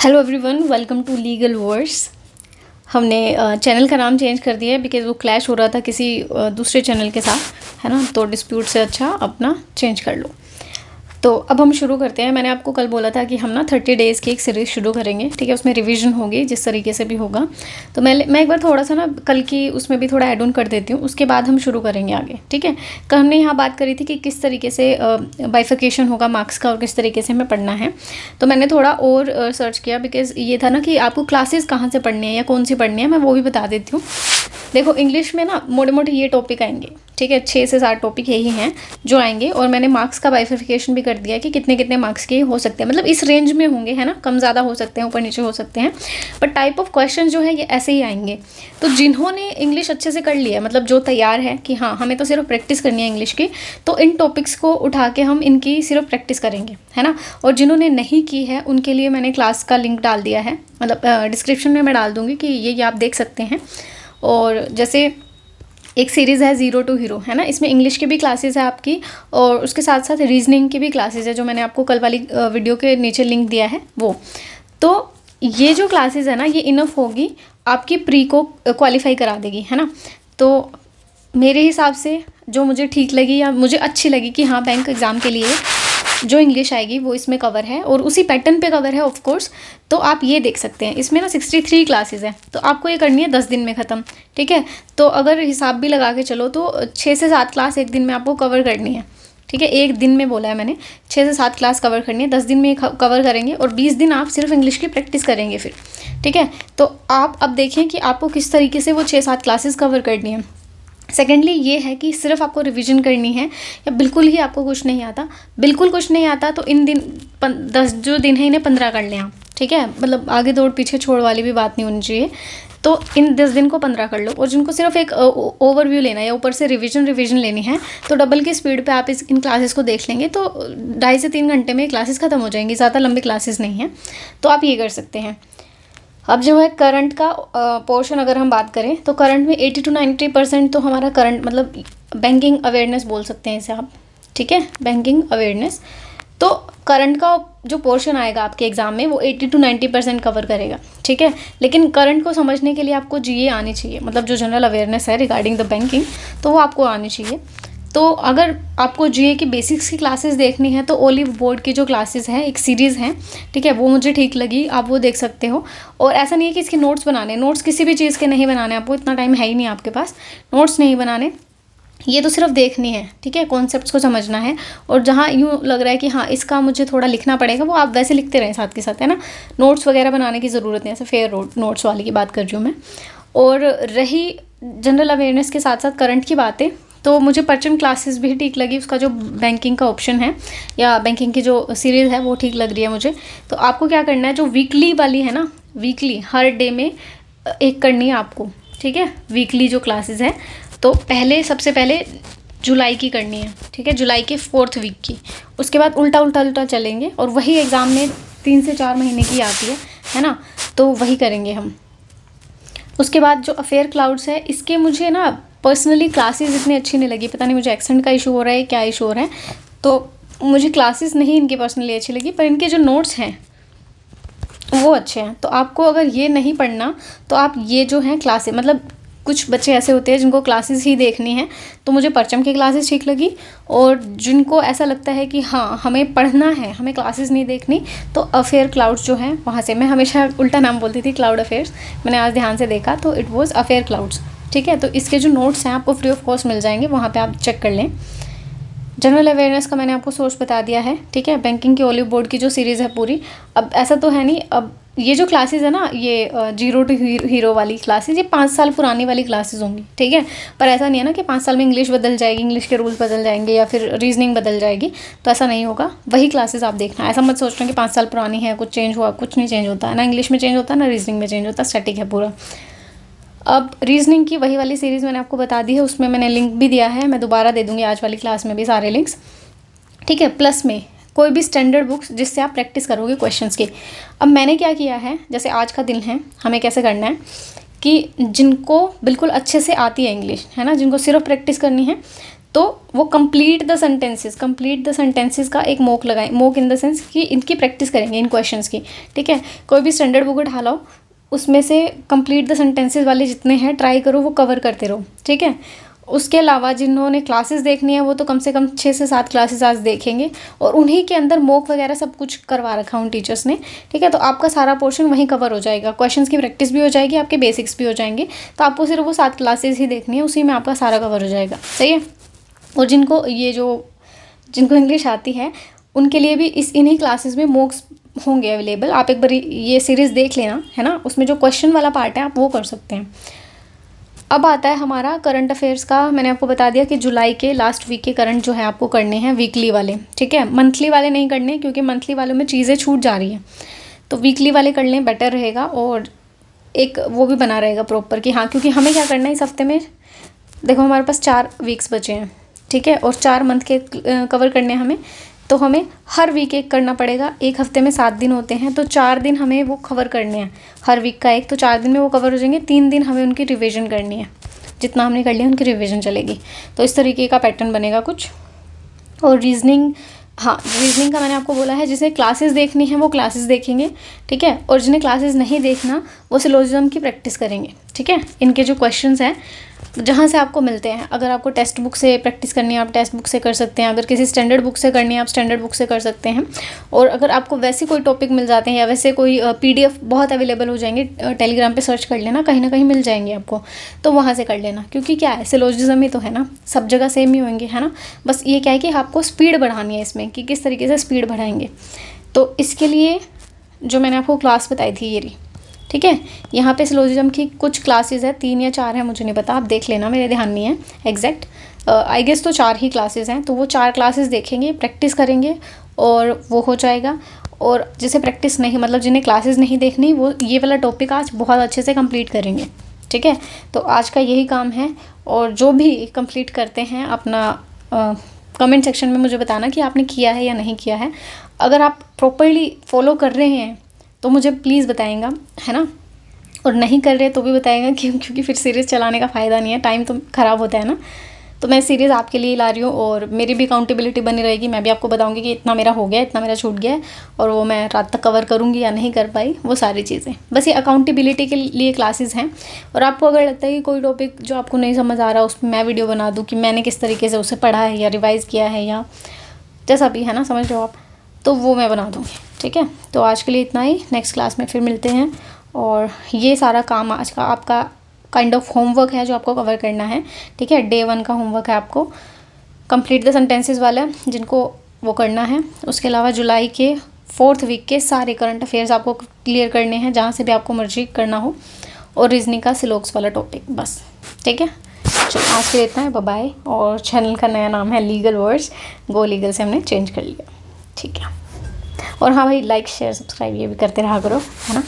Hello everyone, welcome to legal words. हमने channel का नाम चेंज कर दिया है बिकॉज़ वो क्लैश हो रहा था किसी दूसरे चैनल के साथ, है ना। तो डिस्प्यूट से अच्छा अपना चेंज कर लो। तो अब हम शुरू करते हैं। मैंने आपको कल बोला था कि हम ना 30 डेज़ की एक सीरीज़ शुरू करेंगे, ठीक है। उसमें रिवीजन होगी जिस तरीके से भी होगा। तो मैं एक बार थोड़ा सा ना कल की उसमें भी थोड़ा ऐड ऑन कर देती हूँ, उसके बाद हम शुरू करेंगे आगे, ठीक है। कल हमने यहाँ बात करी थी कि किस तरीके से बाइफिकेशन होगा मार्क्स का और किस तरीके से हमें पढ़ना है। तो मैंने थोड़ा और सर्च किया बिकॉज़ ये था ना कि आपको क्लासेस कहाँ से पढ़नी है या कौन सी पढ़नी है, मैं वो भी बता देती हूँ। देखो, इंग्लिश में ना मोटे मोटे ये टॉपिक आएंगे, ठीक है। 6 से 7 टॉपिक यही हैं जो आएंगे। और मैंने मार्क्स का बाइफिकेशन भी कर दिया है कि कितने कितने मार्क्स के हो सकते हैं, मतलब इस रेंज में होंगे, है ना। कम ज़्यादा हो सकते हैं, ऊपर नीचे हो सकते हैं, बट टाइप ऑफ क्वेश्चन जो है ये ऐसे ही आएंगे। तो जिन्होंने इंग्लिश अच्छे से कर लिया है, मतलब जो तैयार है कि हाँ हमें तो सिर्फ प्रैक्टिस करनी है इंग्लिश की, तो इन टॉपिक्स को उठा के हम इनकी सिर्फ प्रैक्टिस करेंगे, है ना। और जिन्होंने नहीं की है उनके लिए मैंने क्लास का लिंक डाल दिया है, मतलब डिस्क्रिप्शन में मैं डाल दूँगी कि ये आप देख सकते हैं। और जैसे एक सीरीज़ है ज़ीरो टू हीरो, है ना। इसमें इंग्लिश की भी क्लासेस है आपकी और उसके साथ साथ रीजनिंग की भी क्लासेस है, जो मैंने आपको कल वाली वीडियो के नीचे लिंक दिया है वो। तो ये जो क्लासेस है ना, ये इनफ होगी आपकी प्री को क्वालिफाई करा देगी, है ना। तो मेरे हिसाब से जो मुझे ठीक लगी या मुझे अच्छी लगी कि हाँ बैंक एग्ज़ाम के लिए जो इंग्लिश आएगी वो इसमें कवर है और उसी पैटर्न पे कवर है ऑफ कोर्स। तो आप ये देख सकते हैं, इसमें ना 63 क्लासेस हैं, तो आपको ये करनी है 10 दिन में ख़त्म, ठीक है। तो अगर हिसाब भी लगा के चलो तो 6 से 7 क्लास एक दिन में आपको कवर करनी है, ठीक है। एक दिन में बोला है मैंने, 6 से 7 क्लास कवर करनी है, 10 दिन में कवर करेंगे और 20 दिन आप सिर्फ इंग्लिश की प्रैक्टिस करेंगे फिर, ठीक है। तो आप अब देखें कि आपको किस तरीके से वो 6-7 क्लासेस कवर करनी है। सेकेंडली ये है कि सिर्फ आपको रिवीजन करनी है या बिल्कुल ही आपको कुछ नहीं आता। बिल्कुल कुछ नहीं आता तो इन दिन 10 जो दिन है इन्हें 15 कर लें आप, ठीक है। मतलब आगे दौड़ पीछे छोड़ वाली भी बात नहीं होनी चाहिए। तो इन 10 दिन को 15 कर लो। और जिनको सिर्फ एक ओवरव्यू लेना है या ऊपर से रिवीजन लेनी है, तो डबल की स्पीड पे आप इन क्लासेस को देख लेंगे तो 2.5 से 3 घंटे में क्लासेस ख़त्म हो जाएंगी। ज़्यादा लंबी क्लासेस नहीं हैं, तो आप ये कर सकते हैं। अब जो है करंट का पोर्शन अगर हम बात करें तो करंट में 80 to 90% तो हमारा करंट, मतलब बैंकिंग अवेयरनेस बोल सकते हैं इसे आप, ठीक है। बैंकिंग अवेयरनेस, तो करंट का जो पोर्शन आएगा आपके एग्ज़ाम में वो 80 to 90% कवर करेगा, ठीक है। लेकिन करंट को समझने के लिए आपको जीए आनी चाहिए, मतलब जो जनरल अवेयरनेस है रिगार्डिंग द बैंकिंग, तो वो आपको आनी चाहिए। तो अगर आपको जीए की बेसिक्स की क्लासेस देखनी है तो ओलिव बोर्ड की जो क्लासेस हैं, एक सीरीज़ है, ठीक है, वो मुझे ठीक लगी, आप वो देख सकते हो। और ऐसा नहीं है कि इसके नोट्स बनाने, नोट्स किसी भी चीज़ के नहीं बनाने, आपको इतना टाइम है ही नहीं आपके पास, नोट्स नहीं बनाने, ये तो सिर्फ देखनी है, ठीक है। कॉन्सेप्ट्स को समझना है और जहाँ यूँ लग रहा है कि हाँ इसका मुझे थोड़ा लिखना पड़ेगा, वो आप वैसे लिखते रहें साथ के साथ, है ना। नोट्स वगैरह बनाने की ज़रूरत नहीं है, ऐसे फेयर नोट्स वाली की बात कर रही हूँ मैं। और रही जनरल अवेयरनेस के साथ साथ करंट की बातें, तो मुझे परचम क्लासेस भी ठीक लगी। उसका जो बैंकिंग का ऑप्शन है या बैंकिंग की जो सीरीज़ है वो ठीक लग रही है मुझे। तो आपको क्या करना है, जो वीकली वाली है ना, वीकली हर डे में एक करनी है आपको, ठीक है। वीकली जो क्लासेस है, तो सबसे पहले जुलाई की करनी है, ठीक है, जुलाई के 4th वीक की। उसके बाद उल्टा चलेंगे और वही एग्ज़ाम में 3 से 4 महीने की आती है ना, तो वही करेंगे हम। उसके बाद जो अफेयर क्लाउड्स है, इसके मुझे ना पर्सनली क्लासेस इतनी अच्छी नहीं लगी, पता नहीं मुझे एक्सेंट का इशू हो रहा है, क्या इशू हो रहा है, तो मुझे क्लासेस नहीं इनकी पर्सनली अच्छी लगी। पर इनके जो नोट्स हैं वो अच्छे हैं। तो आपको अगर ये नहीं पढ़ना तो आप ये जो हैं क्लासेस, मतलब कुछ बच्चे ऐसे होते हैं जिनको क्लासेस ही देखनी है, तो मुझे परचम की क्लासेस ठीक लगी। और जिनको ऐसा लगता है कि हाँ हमें पढ़ना है, हमें क्लासेस नहीं देखनी, तो अफेयर क्लाउड्स जो हैं वहाँ से, मैं हमेशा उल्टा नाम बोलती थी क्लाउड अफेयर्स, मैंने आज ध्यान से देखा तो इट वॉज़ अफेयर क्लाउड्स, ठीक है। तो इसके जो नोट्स हैं आपको फ्री ऑफ कॉस्ट मिल जाएंगे, वहाँ पे आप चेक कर लें। जनरल अवेयरनेस का मैंने आपको सोर्स बता दिया है, ठीक है। बैंकिंग की ओलिव बोर्ड की जो सीरीज़ है पूरी, अब ऐसा तो है नहीं, अब ये जो क्लासेस है ना, ये जीरो टू हीरो वाली क्लासेस, ये 5 साल पुरानी वाली क्लासेस होंगी, ठीक है। पर ऐसा नहीं है ना कि 5 साल में इंग्लिश बदल जाएगी, इंग्लिश के रूल्स बदल जाएंगे या फिर रीजनिंग बदल जाएगी, तो ऐसा नहीं होगा। वही क्लासेस आप देखना, ऐसा मत सोचना कि 5 साल पुरानी है, कुछ चेंज हुआ, कुछ नहीं चेंज होता है ना। इंग्लिश में चेंज होता है ना, रीजनिंग में चेंज होता है, स्टैटिक है पूरा। अब रीजनिंग की वही वाली सीरीज़ मैंने आपको बता दी है, उसमें मैंने लिंक भी दिया है, मैं दोबारा दे दूँगी आज वाली क्लास में भी सारे लिंक्स, ठीक है। प्लस में कोई भी स्टैंडर्ड बुक्स जिससे आप प्रैक्टिस करोगे क्वेश्चंस की। अब मैंने क्या किया है, जैसे आज का दिन है, हमें कैसे करना है कि जिनको बिल्कुल अच्छे से आती है इंग्लिश, है ना, जिनको सिर्फ प्रैक्टिस करनी है, तो वो कंप्लीट द सेंटेंसेस का एक मॉक लगाएं, मॉक इन द सेंस कि इनकी प्रैक्टिस करेंगे इन क्वेश्चंस की, ठीक है। कोई भी स्टैंडर्ड बुक उठा लो, उसमें से कंप्लीट द सेंटेंसेस वाले जितने हैं ट्राई करो, वो कवर करते रहो, ठीक है। उसके अलावा जिन्होंने क्लासेस देखनी है वो तो कम से कम 6 से 7 क्लासेस आज देखेंगे, और उन्हीं के अंदर मॉक वगैरह सब कुछ करवा रखा उन टीचर्स ने, ठीक है। तो आपका सारा पोर्शन वहीं कवर हो जाएगा, क्वेश्चंस की प्रैक्टिस भी हो जाएगी, आपके बेसिक्स भी हो जाएंगे। तो आपको सिर्फ वो 7 क्लासेस ही देखनी है, उसी में आपका सारा कवर हो जाएगा, सही है। और जिनको इंग्लिश आती है उनके लिए भी इन्हीं क्लासेस में मॉक्स होंगे अवेलेबल। आप एक बार ये सीरीज़ देख लेना, है ना, उसमें जो क्वेश्चन वाला पार्ट है आप वो कर सकते हैं। अब आता है हमारा करंट अफेयर्स का। मैंने आपको बता दिया कि जुलाई के लास्ट वीक के करंट जो है आपको करने हैं वीकली वाले, ठीक है। मंथली वाले नहीं करने, क्योंकि मंथली वालों में चीज़ें छूट जा रही हैं, तो वीकली वाले कर लें, बेटर रहेगा। और एक वो भी बना रहेगा प्रॉपर कि हाँ, क्योंकि हमें क्या करना है इस हफ्ते में, देखो हमारे पास 4 वीक्स बचे हैं, ठीक है, और 4 मंथ के कवर करने हैं हमें, तो हमें हर वीक एक करना पड़ेगा। एक हफ्ते में 7 दिन होते हैं, तो 4 दिन हमें वो कवर करने हैं, हर वीक का एक, तो 4 दिन में वो कवर हो जाएंगे। 3 दिन हमें उनकी रिवीजन करनी है, जितना हमने कर लिया उनकी रिवीजन चलेगी। तो इस तरीके का पैटर्न बनेगा कुछ। और रीजनिंग, हाँ, रीजनिंग का मैंने आपको बोला है, जिसे क्लासेस देखनी है वो क्लासेस देखेंगे, ठीक है। और जिन्हें क्लासेस नहीं देखना वो सिलोजिज्म की प्रैक्टिस करेंगे, ठीक है। इनके जो क्वेश्चंस हैं जहाँ से आपको मिलते हैं, अगर आपको टेक्स्ट बुक से प्रैक्टिस करनी है आप टेक्स्ट बुक से कर सकते हैं, अगर किसी स्टैंडर्ड बुक से करनी है आप स्टैंडर्ड बुक से कर सकते हैं। और अगर आपको वैसे कोई टॉपिक मिल जाते हैं या वैसे कोई PDF बहुत अवेलेबल हो जाएंगे, टेलीग्राम पे सर्च कर लेना, कहीं ना कहीं मिल जाएंगे आपको, तो वहाँ से कर लेना। क्योंकि क्या है, सिलोजिज्म ही तो है ना, सब जगह सेम ही होंगे, है ना। बस ये क्या है कि आपको स्पीड बढ़ानी है इसमें, कि किस तरीके से स्पीड बढ़ाएंगे। तो इसके लिए जो मैंने आपको क्लास बताई थी ये रही, ठीक है। यहाँ पे सिलोजिज्म की कुछ क्लासेस है, 3 या 4 है, मुझे नहीं पता, आप देख लेना, मेरे ध्यान नहीं है एग्जैक्ट, आई गेस तो 4 ही क्लासेस हैं। तो वो 4 क्लासेस देखेंगे, प्रैक्टिस करेंगे और वो हो जाएगा। और जिसे प्रैक्टिस नहीं, मतलब जिन्हें क्लासेस नहीं देखनी, वो ये वाला टॉपिक आज बहुत अच्छे से कंप्लीट करेंगे, ठीक है। तो आज का यही काम है। और जो भी कंप्लीट करते हैं अपना कमेंट सेक्शन में मुझे बताना कि आपने किया है या नहीं किया है। अगर आप प्रॉपरली फॉलो कर रहे हैं तो मुझे प्लीज़ बताएंगा, है ना, और नहीं कर रहे तो भी बताएंगा, क्योंकि फिर सीरीज़ चलाने का फ़ायदा नहीं है, टाइम तो ख़राब होता है ना। तो मैं सीरीज़ आपके लिए ला रही हूँ, और मेरी भी अकाउंटेबिलिटी बनी रहेगी, मैं भी आपको बताऊँगी कि इतना मेरा हो गया, इतना मेरा छूट गया है, और वो मैं रात तक कवर करूँगी या नहीं कर पाई, वो सारी चीज़ें। बस ये अकाउंटेबिलिटी के लिए क्लासेस हैं। और आपको अगर लगता है कि कोई टॉपिक जो आपको नहीं समझ आ रहा, उस पर मैं वीडियो बना दूँ कि मैंने किस तरीके से उसे पढ़ा है या रिवाइज़ किया है, या जैसा भी है ना, समझ लो आप, तो वो मैं बना दूँगी, ठीक है। तो आज के लिए इतना ही, नेक्स्ट क्लास में फिर मिलते हैं। और ये सारा काम आज का आपका काइंड ऑफ होमवर्क है जो आपको कवर करना है, ठीक है। Day 1 का होमवर्क है आपको कंप्लीट द सेंटेंसेस वाला, जिनको वो करना है। उसके अलावा जुलाई के 4th वीक के सारे करंट अफेयर्स आपको क्लियर करने हैं, जहाँ से भी आपको मर्जी करना हो। और रीजनिंग का सिलोक्स वाला टॉपिक, बस, ठीक है। चलो आज के लिए इतना है, बाय बाय। और चैनल का नया नाम है लीगल वर्ड्स, गो लीगल से हमने चेंज कर लिया, ठीक है। और हाँ भाई, लाइक शेयर सब्सक्राइब ये भी करते रहा करो, है ना।